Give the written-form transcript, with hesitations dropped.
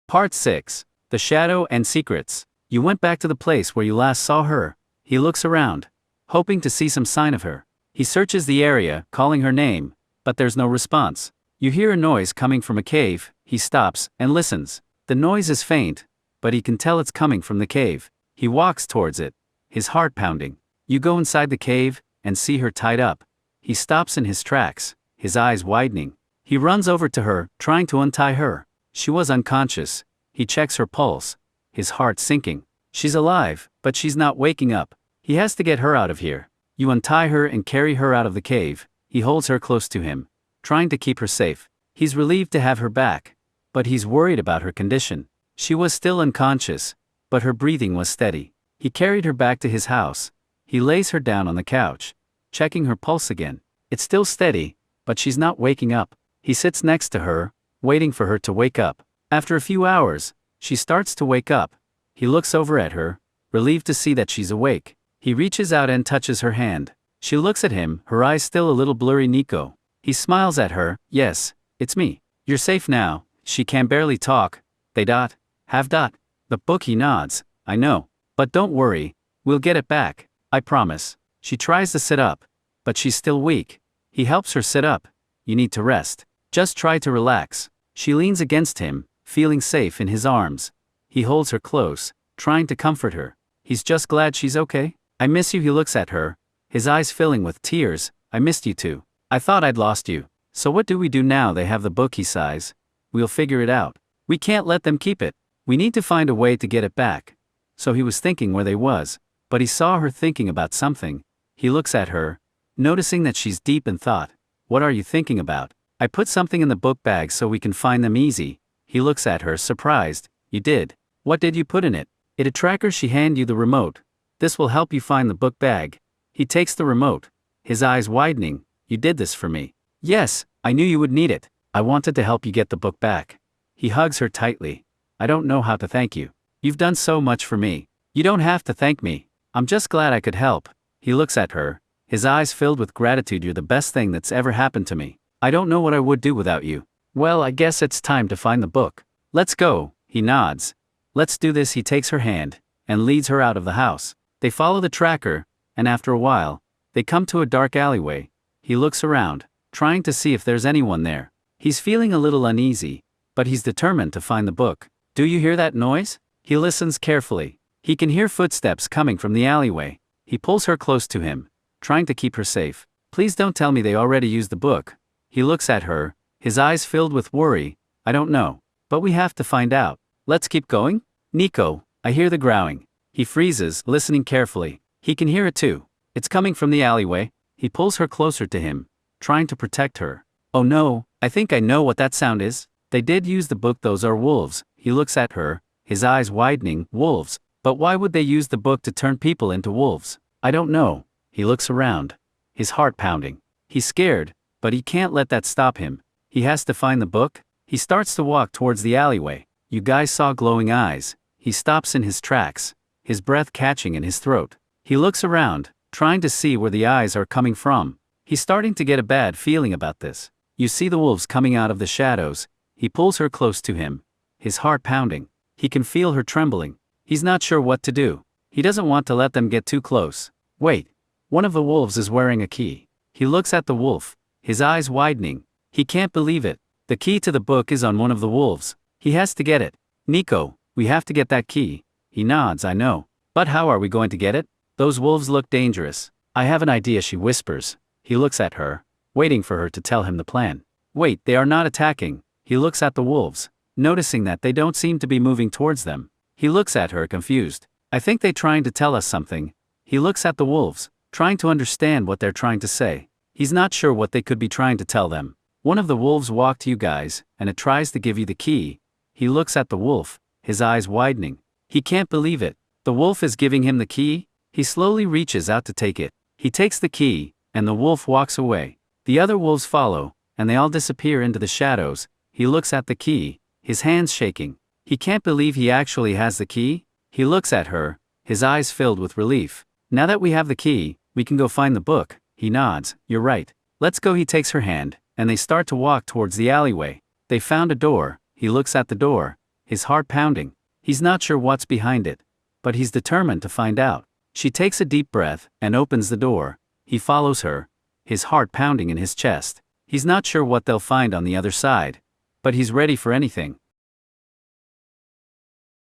Part 6. The Shadow and Secrets. You went back to the place where you last saw her. He looks around, hoping to see some sign of her. He searches the area, calling her name, but there's no response. You hear a noise coming from a cave. He stops and listens. The noise is faint, but he can tell it's coming from the cave. He walks towards it, his heart pounding. You go inside the cave and see her tied up. He stops in his tracks, his eyes widening. He runs over to her, trying to untie her. She was unconscious. He checks her pulse, his heart sinking. She's alive, but she's not waking up. He has to get her out of here. You untie her and carry her out of the cave. He holds her close to him, trying to keep her safe. He's relieved to have her back, but he's worried about her condition. She was still unconscious, but her breathing was steady. He carried her back to his house. He lays her down on the couch, checking her pulse again. It's still steady, but she's not waking up. He sits next to her, waiting for her to wake up. After a few hours, she starts to wake up. He looks over at her, relieved to see that she's awake. He reaches out and touches her hand. She looks at him, her eyes still a little blurry. Nico. He smiles at her. Yes, it's me. You're safe now. She can barely talk. Have the book. He nods. I know. But don't worry, we'll get it back. I promise. She tries to sit up, but she's still weak. He helps her sit up. You need to rest. Just try to relax. She leans against him, feeling safe in his arms. He holds her close, trying to comfort her. He's just glad she's okay. I miss you. He looks at her, his eyes filling with tears. I missed you too. I thought I'd lost you. So what do we do now? They have the book. He sighs. We'll figure it out. We can't let them keep it. We need to find a way to get it back. So he was thinking where they was, but he saw her thinking about something. He looks at her, noticing that she's deep in thought. What are you thinking about? I put something in the book bag so we can find them easy. He looks at her, surprised. You did? What did you put in it? It a tracker. She hand you the remote. This will help you find the book bag. He takes the remote, his eyes widening. You did this for me. Yes, I knew you would need it. I wanted to help you get the book back. He hugs her tightly. I don't know how to thank you. You've done so much for me. You don't have to thank me. I'm just glad I could help. He looks at her, his eyes filled with gratitude. You're the best thing that's ever happened to me. I don't know what I would do without you. Well, I guess it's time to find the book. Let's go. He nods. Let's do this. He takes her hand and leads her out of the house. They follow the tracker, and after a while, they come to a dark alleyway. He looks around, trying to see if there's anyone there. He's feeling a little uneasy, but he's determined to find the book. Do you hear that noise? He listens carefully. He can hear footsteps coming from the alleyway. He pulls her close to him, trying to keep her safe. Please don't tell me they already used the book. He looks at her, his eyes filled with worry. I don't know, but we have to find out. Let's keep going? Nico, I hear the growling. He freezes, listening carefully. He can hear it too. It's coming from the alleyway. He pulls her closer to him, trying to protect her. Oh no, I think I know what that sound is. They did use the book. Those are wolves. He looks at her, his eyes widening. Wolves. But why would they use the book to turn people into wolves? I don't know. He looks around, his heart pounding. He's scared, but he can't let that stop him. He has to find the book. He starts to walk towards the alleyway. You guys saw glowing eyes. He stops in his tracks, his breath catching in his throat. He looks around, trying to see where the eyes are coming from. He's starting to get a bad feeling about this. You see the wolves coming out of the shadows. He pulls her close to him, his heart pounding. He can feel her trembling. He's not sure what to do. He doesn't want to let them get too close. Wait, one of the wolves is wearing a key. He looks at the wolf, his eyes widening. He can't believe it. The key to the book is on one of the wolves. He has to get it. Nico, we have to get that key. He nods. I know. But how are we going to get it? Those wolves look dangerous. I have an idea. She whispers. He looks at her, waiting for her to tell him the plan. Wait, they are not attacking. He looks at the wolves, noticing that they don't seem to be moving towards them. He looks at her confused. I think they're trying to tell us something. He looks at the wolves, trying to understand what they're trying to say. He's not sure what they could be trying to tell them. One of the wolves walk to you guys, and it tries to give you the key. He looks at the wolf, his eyes widening. He can't believe it. The wolf is giving him the key. He slowly reaches out to take it. He takes the key, and the wolf walks away. The other wolves follow, and they all disappear into the shadows. He looks at the key, his hands shaking. He can't believe he actually has the key. He looks at her, his eyes filled with relief. Now that we have the key, we can go find the book. He nods. You're right. Let's go. He takes her hand, and they start to walk towards the alleyway. They found a door. He looks at the door, his heart pounding. He's not sure what's behind it, but he's determined to find out. She takes a deep breath and opens the door. He follows her, his heart pounding in his chest. He's not sure what they'll find on the other side, but he's ready for anything.